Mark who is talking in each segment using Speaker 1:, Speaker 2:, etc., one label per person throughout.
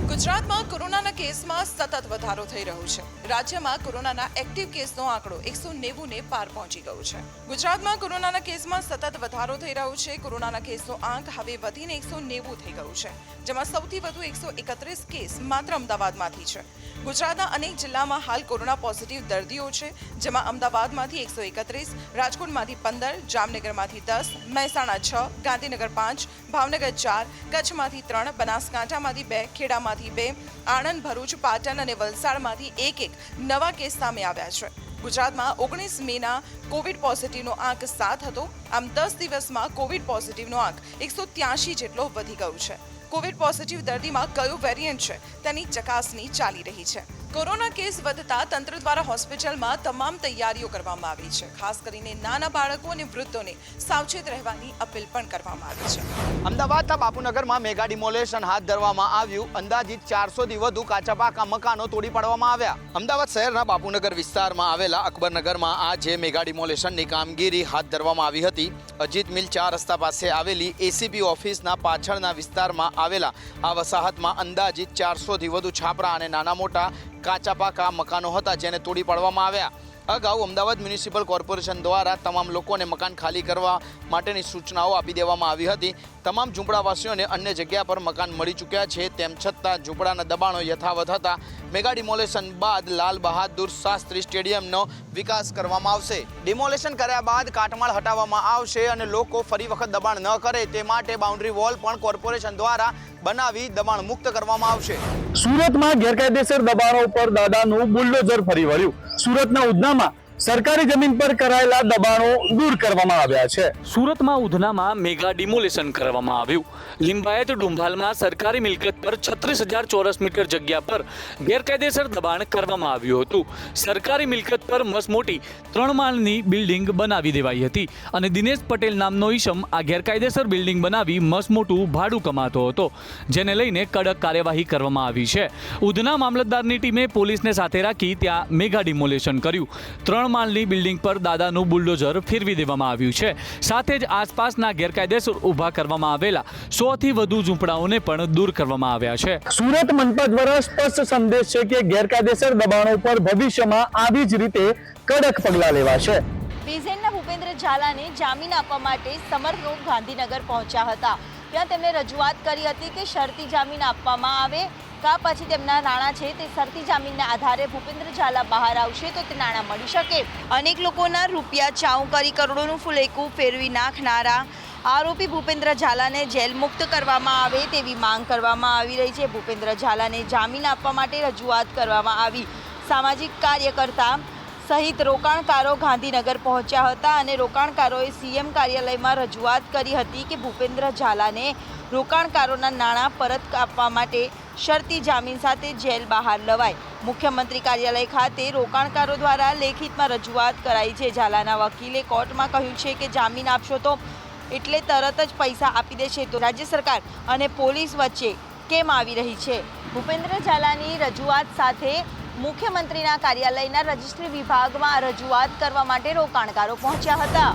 Speaker 1: ગુજરાતમાં કોરોનાના કેસમાં સતત વધારો થઈ રહ્યો છે। રાજ્યમાં કોરોનાના એક્ટિવ કેસનો આંકડો 190 ને પાર પહોંચી ગયો છે। ગુજરાતમાં કોરોનાના કેસમાં સતત વધારો થઈ રહ્યો છે। કોરોનાના કેસનો આંક હવે વધીને 190 થઈ ગયો છે, જેમાં સૌથી વધુ 131 કેસ માત્ર અમદાવાદમાંથી છે। ગુજરાતના અનેક જિલ્લામાં હાલ કોરોના પોઝિટિવ દર્દીઓ છે, જેમાં અમદાવાદમાંથી 131, રાજકોટમાંથી 15, જામનગરમાંથી 10, મહેસાણા 6, ગાંધીનગર 5, ભાવનગર 4, કચ્છમાંથી 3, બનાસકાંઠામાંથી 2, ખેડામાંથી 2, આણંદ, ભરૂચ, પાટણ અને વલસાડમાંથી એક નવા કેસ સામે આવ્યા છે। ગુજરાતમાં 19 મેના કોવિડ પોઝિટિવનો આંક 7 હતો। આમ 10 દિવસમાં કોવિડ પોઝિટિવનો આંક 183 જેટલો વધી ગયો છે। કોવિડ પોઝિટિવ દર્દીમાં કયો વેરિયન્ટ છે તેની ચકાસણી ચાલી રહી છે। કોરોના કેસ વધતા તંત્ર દ્વારા હોસ્પિટલમાં તમામ તૈયારીઓ કરવામાં આવી છે। ખાસ કરીને નાના બાળકો અને વૃદ્ધોને સાવચેત રહેવાની અપીલ પણ કરવામાં આવી છે।
Speaker 2: અમદાવાદના બાપુનગરમાં મેગા ડિમોલેશન હાથ ધરવામાં આવ્યું। અંદાજિત 400થી વધુ કાચા પાકા મકાનો તોડી પાડવામાં આવ્યા। અમદાવાદ શહેરના બાપુનગર વિસ્તારમાં આવેલા અકબરનગરમાં આજે મેગા ડિમોલેશનની કામગીરી હાથ ધરવામાં આવી હતી। અજીત મિલ 4 રસ્તા પાસે આવેલી એસીપી ઓફિસના પાછળના વિસ્તારમાં આવેલા આ વસાહતમાં અંદાજિત 400થી વધુ છાપરા અને નાના મોટા કાચા પાકા મકાનો હતા, જેને તોડી પાડવામાં આવ્યા। અગાઉ અમદાવાદ મ્યુનિસિપલ કોર્પોરેશન દ્વારા તમામ લોકોને મકાન ખાલી કરવા માટેની સૂચનાઓ આપી દેવામાં આવી હતી। તમામ ઝૂંપડાવાસીઓને અન્ય જગ્યા પર મકાન મળી ચૂક્યા છે। તેમ છતાં ઝૂંપડાના દબાણો યથાવત હતા। મેગા ડિમોલેશન બાદ લાલ બહાદુર શાસ્ત્રી સ્ટેડિયમનો વિકાસ કરવામાં આવશે। ડિમોલેશન કર્યા બાદ કાટમાળ હટાવવામાં આવશે અને લોકો ફરી વખત દબાણ ન કરે તે માટે બાઉન્ડ્રી વોલ પણ કોર્પોરેશન દ્વારા બનાવી દબાણ મુક્ત કરવામાં આવશે।
Speaker 3: સુરતમાં ગેરકાયદેસર દબાણો પર દાદાનું બુલડોઝર ફરી વળ્યું। સુરતના ઉધનામાં સરકારી જમીન પર કરાયેલા દબાણો દૂર કરવામાં આવ્યા છે।
Speaker 4: સુરતમાં ઉધનામાં મેગા ડિમોલેશન કરવામાં આવ્યું। લિંબાયત ડુંભાલમાં સરકારી મિલકત પર 36,000 ચોરસ મીટર જગ્યા પર ગેરકાયદેસર દબાણ કરવામાં આવ્યું હતું। સરકારી મિલકત પર મસમોટી 3 માળની બિલ્ડિંગ બનાવી દેવાઈ હતી અને દિનેશ પટેલ નામનો ઈસમ આ ગેરકાયદેસર બિલ્ડિંગ બનાવી મસમોટું ભાડું કમાતો હતો, જેને લઈને કડક કાર્યવાહી કરવામાં આવી છે। ઉધના મામલતદારની ટીમે પોલીસને સાથે રાખી ત્યાં મેગા ડિમોલેશન કર્યું। 3 માળની બિલ્ડિંગ પર દાદાનું બુલડોઝર ફેરવી દેવામાં આવ્યું છે। સાથે જ આસપાસના ગેરકાયદેસર ઊભા કરવામાં આવેલા 100થી વધુ ઝૂંપડાઓને પણ દૂર કરવામાં આવ્યા છે।
Speaker 3: સુરત મનપા દ્વારા સ્પષ્ટ સંદેશ છે કે ગેરકાયદેસર દબાણો પર ભવિષ્યમાં આવી જ રીતે કડક પગલાં લેવાશે।
Speaker 5: બીઝેડના ભૂપેન્દ્ર ઝાલાને જામીન આપવા માટે સમર્થ લોક ગાંધીનગર પહોંચ્યા હતા। ત્યાં તેમણે રજૂઆત કરી હતી કે શરતી જામીન આપવામાં આવે કા પછી તેમના નાણાં છે તે શરતી જામીનના આધારે ભૂપેન્દ્ર ઝાલા બહાર આવશે તો તે નાણાં મળી શકે। અનેક લોકોના રૂપિયા ચાઉ કરી કરોડોનું ફુલેકું ફેરવી નાખનારા આરોપી ભૂપેન્દ્ર ઝાલાને જેલ મુક્ત કરવામાં આવે તેવી માંગ કરવામાં આવી રહી છે। ભૂપેન્દ્ર ઝાલાને જામીન આપવા માટે રજૂઆત કરવામાં આવી। સામાજિક કાર્યકર્તા સહિત રોકાણકારો ગાંધીનગર પહોંચ્યા હતા અને રોકાણકારોએ સીએમ કાર્યાલયમાં રજૂઆત કરી હતી કે ભૂપેન્દ્ર ઝાલાને રોકાણકારોના નાણાં પરત આપવા માટે શરતી જામીન સાથે જેલ બહાર લવાય। મુખ્યમંત્રી કાર્યાલય ખાતે રોકાણકારો દ્વારા લેખિતમાં રજૂઆત કરાઈ છે। ઝાલાના વકીલે કોર્ટમાં કહ્યું છે કે જામીન આપશો તો એટલે તરત જ પૈસા આપી દેશે, તો રાજ્ય સરકાર અને પોલીસ વચ્ચે કેમ આવી રહી છે? ભૂપેન્દ્ર ઝાલાની રજૂઆત સાથે મુખ્યમંત્રીના કાર્યાલયના રજિસ્ટ્રી વિભાગમાં રજૂઆત કરવા માટે રોકાણકારો પહોંચ્યા હતા।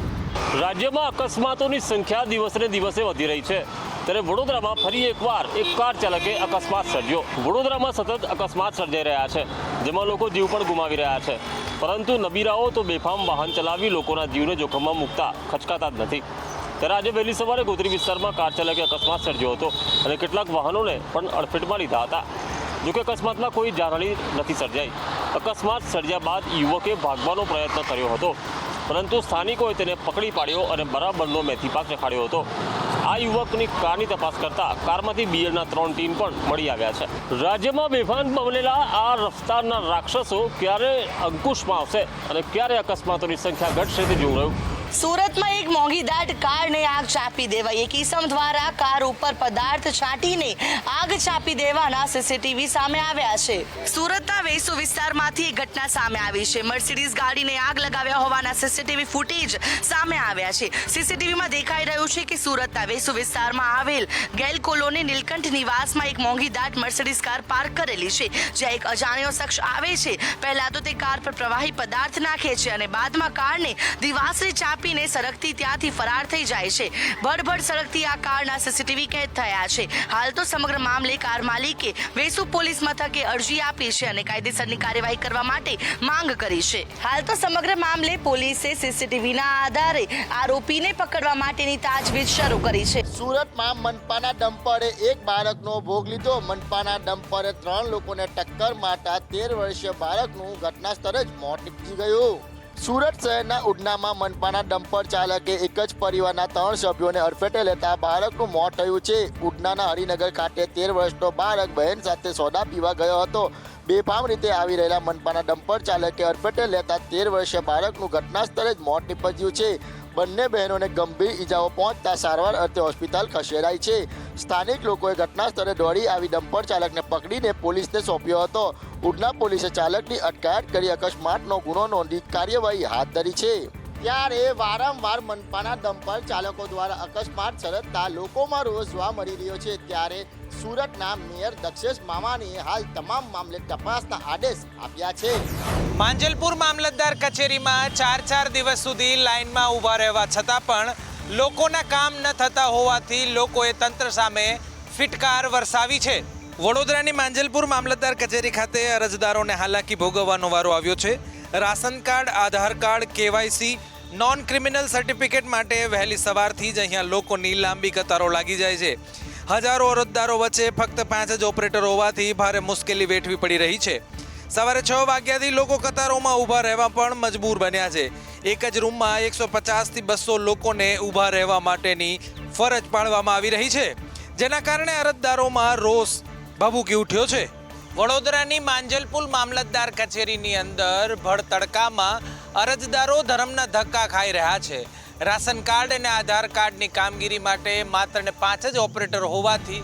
Speaker 6: રાજ્યમાં અકસ્માતોની સંખ્યા દિવસે દિવસે વધી રહી છે, ત્યારે વડોદરામાં ફરી એકવાર એક કાર ચાલકે અકસ્માત સર્જ્યો। વડોદરામાં સતત અકસ્માત સર્જાઈ રહ્યા છે, જેમાં લોકો જીવ પણ ગુમાવી રહ્યા છે, પરંતુ નબીરાઓ તો બેફામ વાહન ચલાવી લોકોના જીવને જોખમમાં મૂકતા ખચકાતા જ નથી। ત્યારે આજે વહેલી સવારે ગોત્રી વિસ્તારમાં કાર ચાલકે અકસ્માત સર્જ્યો હતો અને કેટલાક વાહનોને પણ અડફેટમાં લીધા હતા। જોકે અકસ્માતમાં કોઈ જાનહાની નથી સર્જાઈ। અકસ્માત સર્જ્યા બાદ યુવકે ભાગવાનો પ્રયત્ન કર્યો હતો, પરંતુ સ્થાનિકોએ તેને પકડી પાડ્યો અને બરાબરનો મેથી પાક ચખાડ્યો હતો। આ યુવકની કારની તપાસ કરતા કારમાંથી બિયરના 3 ટીન પણ મળી આવ્યા છે। રાજ્યમાં બેફામ બનેલા આ રફતારના રાક્ષસો ક્યારે અંકુશમાં આવશે અને ક્યારે અકસ્માતોની સંખ્યા ઘટશે તે જોવું રહ્યું।
Speaker 7: સુરતમાં એક મોંઘીદાટ કારને આગ ચાપી દેવાઈ। એક ઈસમ દ્વારા કાર ઉપર પદાર્થ છાંટીને આગ ચાપી દેવાના સીસીટીવી સામે આવ્યા છે। સુરતના વેસુ વિસ્તારમાંથી એક ઘટના સામે આવી છે। મર્સિડીઝ ગાડીને આગ લગાવ્યા હોવાના સીસીટીવી ફૂટેજ સામે આવ્યા છે। સીસીટીવીમાં દેખાઈ રહ્યું છે કે સુરતના વેસુ વિસ્તારમાં આવેલ ગેલ કોલોની નીલકંઠ નિવાસમાં એક મોંઘીદાટ મર્સિડીઝ કાર પાર્ક કરેલી છે, જ્યાં એક અજાણ્યો શખ્સ આવે છે। પહેલા તો તે કાર પર પ્રવાહી પદાર્થ નાખે છે અને બાદમાં કારને દિવાસળી ચાપી આરોપીને સરકતી ત્યાંથી ફરાર થઈ જાય છે. ભડભડ સળગતી આ કારના સીસીટીવી કેદ થયા છે. હાલ તો સમગ્ર મામલે કાર માલિકે વેસુ પોલીસ મથકે અરજી આપી છે અને કાયદેસરની કાર્યવાહી કરવા માટે માંગ કરી છે. હાલ તો સમગ્ર મામલે પોલીસે સીસીટીવીના આધારે આરોપીને પકડવા માટેની તાજવીજ શરૂ કરી છે.
Speaker 8: સુરતમાં મનપાના ડમ્પરે એક બાળકનો ભોગ લીધો. મનપાના ડમ્પરે 3 લોકોને ટક્કર મારતા 13 વર્ષીય બાળકનું ઘટના સ્થળે જ મોત નીપજી ગયું. સુરત શહેરના ઉડનામાં મનપાના ડમ્પર ચાલકે એક જ પરિવારના 3 સભ્યોને અડફેટે લેતા બાળકનું મોત થયું છે. ઉડનાના હરિનગર ખાતે 13 વર્ષનો બાળક બહેન સાથે સોડા પીવા ગયો હતો. બેફામ રીતે આવી રહેલા મનપાના ડમ્પર ચાલકે અડફેટે લેતા 13 વર્ષીય બાળકનું ઘટના સ્થળે જ મોત નીપજ્યું છે. બંને બહેનોને ગંભીર ઈજાઓ પહોંચતા સારવાર અર્થે હોસ્પિટલ ખસેડાઈ છે. સ્થાનિક લોકોએ ઘટના સ્થળે દોડી આવી ડમ્પર ચાલકને પકડીને પોલીસને સોંપ્યો હતો. ઉડના પોલીસે ચાલકની અટકાયત કરી અકસ્માતનો ગુનો નોંધી કાર્યવાહી હાથ ધરી છે. ત્યારે વારંવાર મનપાના ડમ્પર ચાલકો દ્વારા અકસ્માત સર્જતા લોકોમાં રોષ જોવા મળી રહ્યો છે. ત્યારે સુરતના મેયર દક્ષેશ મામાણીએ હાલ તમામ મામલે તપાસના આદેશ આપ્યા છે.
Speaker 9: માંજલપુર મામલતદાર કચેરીમાં 4 દિવસ સુધી લાઇનમાં ઊભા રહેવા છતાં પણ લોકોના કામ ન થતા હોવાથી લોકોએ તંત્ર સામે ફિટકાર વરસાવી છે. વડોદરાની માંજલપુર મામલતદાર કચેરી ખાતે અરજદારોને હાલાકી ભોગવવાનો વારો આવ્યો છે. Ration card, Aadhaar card, KYC, non criminal certificate માટે વહેલી સવારથી જ અહીંયા લોકોની લાંબી કતારો લાગી જાય છે. હજારો અરજદારો વચ્ચે ફક્ત 5 જ ઓપરેટર હોવાથી ભારે મુશ્કેલી વેઠવી પડી રહી છે. સવારે 6 વાગ્યાથી લોકો કતારોમાં ઊભા રહેવા પણ મજબૂર બન્યા છે. એક જ રૂમમાં 150 થી 200 લોકોને ઊભા રહેવા માટેની ફરજ પાડવામાં આવી રહી છે, જેના કારણે અરજદારોમાં રોષ ભભૂકી ઉઠ્યો છે. વડોદરાની માંજલપુર મામલતદાર કચેરીની અંદર ભર તડકામાં અરજદારો ધરમના ધક્કા ખાઈ રહ્યા છે. રાશન કાર્ડ અને આધાર કાર્ડની કામગીરી માટે માત્ર 5 જ ઓપરેટર હોવાથી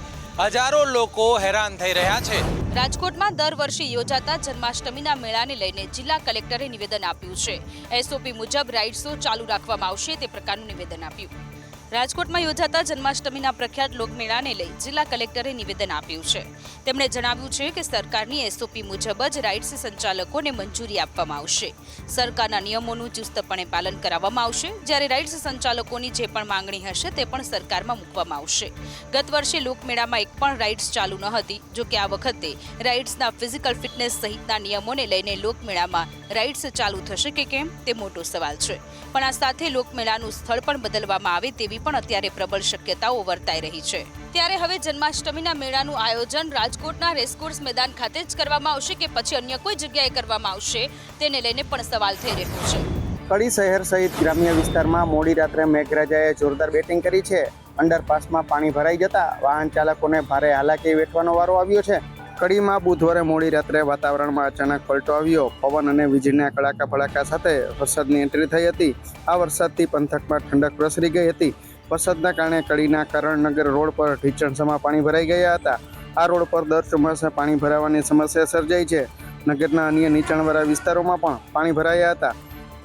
Speaker 9: હજારો લોકો હેરાન થઈ રહ્યા છે.
Speaker 10: રાજકોટમાં દર વર્ષે યોજાતા જન્માષ્ટમીના મેળાને લઈને જિલ્લા કલેક્ટરે નિવેદન આપ્યું છે. એસઓપી મુજબ રાઇડ શો ચાલુ રાખવામાં આવશે તે પ્રકારનું નિવેદન આપ્યું. રાજકોટમાં યોજાતા જન્માષ્ટમીના પ્રખ્યાત લોકમેળાને લઈ જિલ્લા કલેક્ટરે નિવેદન આપ્યું છે. તેમણે જણાવ્યું છે કે સરકારની એસઓપી મુજબ જ રાઇડ્સ સંચાલકોને મંજૂરી આપવામાં આવશે. સરકારના નિયમોનું ચુસ્તપણે પાલન કરાવવામાં આવશે. જ્યારે રાઇડ્સ સંચાલકોની જે પણ માંગણી હશે તે પણ સરકારમાં મૂકવામાં આવશે. ગત વર્ષે લોકમેળામાં એક પણ રાઇડ્સ ચાલુ ન હતી. જો કે આ વખતે રાઇડ્સના ફિઝિકલ ફિટનેસ સહિતના નિયમોને લઈને લોકમેળામાં રાઇડ્સ ચાલુ થશે કે કેમ તે મોટો સવાલ છે. પણ આ સાથે લોકમેળાનું સ્થળ પણ બદલવામાં આવે તેવી પણ અત્યારે પ્રબળ શક્યતાઓ વર્તાઈ રહી છે. ત્યારે હવે જન્માષ્ટમીના મેળાનું આયોજન રાજકોટના રેસકોર્સ મેદાન ખાતે જ કરવામાં આવશે કે પછી અન્ય કોઈ જગ્યાએ કરવામાં આવશે તેને લઈને પણ સવાલ થઈ રહ્યો છે.
Speaker 11: કડી શહેર સહિત ગ્રામ્ય વિસ્તારમાં મોડી રાત્રે મેઘરાજાએ જોરદાર બેટિંગ કરી છે. અંડરપાસમાં પાણી ભરાઈ જતા વાહન ચાલકોને ભારે હાલાકી વેઠવાનો વારો આવ્યો છે. કડીમાં બુધવારે મોડી રાત્રે વાતાવરણમાં અચાનક પલટો આવ્યો. પવન અને વીજળીના કડાકા ભડાકા સાથે વરસાદની એન્ટ્રી થઈ હતી. આ વરસાદથી પંથકમાં ઠંડક પ્રસરી ગઈ હતી. વરસાદના કારણે કડીના કરણનગર રોડ પર ઢીચણસમાં પાણી ભરાઈ ગયા હતા. આ રોડ પર દર ચોમાસે પાણી ભરાવાની સમસ્યા સર્જાઈ છે. નગરના અન્ય નીચાણવાળા વિસ્તારોમાં પણ પાણી ભરાયા હતા.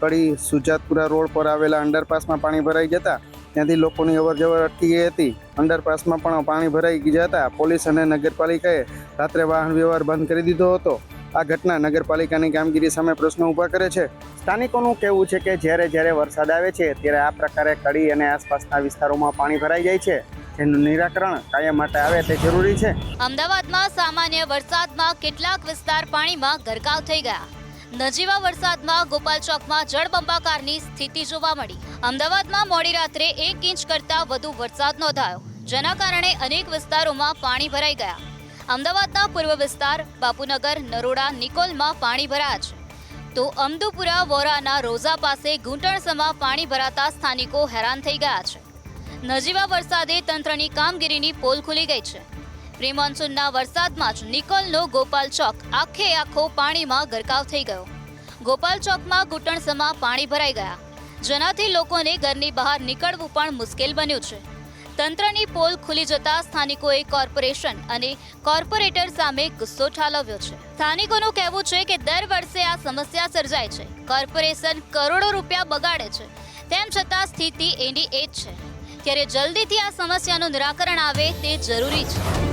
Speaker 11: કડી સુજાતપુરા રોડ પર આવેલા અંડરપાસમાં પાણી ભરાઈ જતા ત્યાંથી લોકોની અવરજવર અટકી ગઈ હતી. અંડરપાસમાં પણ પાણી ભરાઈ જતા પોલીસ અને નગરપાલિકાએ રાત્રે વાહન વ્યવહાર બંધ કરી દીધો હતો. આ ઘટના નગરપાલિકાની કામગીરી સામે પ્રશ્નો ઊભા કરે છે. સ્થાનિકોનું કહેવું છે કે જ્યારે વરસાદ આવે છે ત્યારે આ પ્રકારે કડી અને આસપાસના વિસ્તારોમાં પાણી ભરાઈ જાય છે, જેનું નિરાકરણ કાયમ માટે આવે તે જરૂરી છે.
Speaker 10: અમદાવાદમાં સામાન્ય વરસાદમાં કેટલાક વિસ્તાર પાણીમાં ગરકાવ થઈ ગયા. નજીવા વરસાદમાં ગોપાલ ચોકમાં જળબંબાકારની સ્થિતિ જોવા મળી. અમદાવાદમાં મોડી રાત્રે 1 ઇંચ કરતાં વધુ વરસાદ નોંધાયો, જેના કારણે અનેક વિસ્તારોમાં પાણી ભરાઈ ગયા. અમદાવાદના પૂર્વ વિસ્તાર બાપુનગર, નરોડા, નિકોલમાં પાણી ભરાયા છે. તો અમદુપુરા વોરાના રોઝા પાસે ઘૂંટણસમાં પાણી ભરાતા સ્થાનિકો હેરાન થઈ ગયા છે. નજીવા વરસાદે તંત્રની કામગીરીની પોલ ખુલી ગઈ છે. પ્રી મોન્સૂનના વરસાદમાં જ નિકોલનો ગોપાલ ચોક આખે આખો પાણીમાં ગરકાવ થઈ ગયો. ગોપાલ ચોકમાં ઘૂંટણસમાં પાણી ભરાઈ ગયા, જેનાથી લોકોને ઘરની બહાર નીકળવું પણ મુશ્કેલ બન્યું છે. તંત્રની પોલ ખુલી જતા સ્થાનિકોએ કોર્પોરેશન અને કોર્પોરેટર સામે ગુસ્સો ઠાલવ્યો છે. સ્થાનિકોનું કહેવું છે કે દર વર્ષે આ સમસ્યા સર્જાય છે. કોર્પોરેશન કરોડો રૂપિયા બગાડે છે, તેમ છતાં સ્થિતિ એની એ જ છે. ત્યારે જલ્દીથી આ સમસ્યાનું નિરાકરણ આવે તે જરૂરી છે.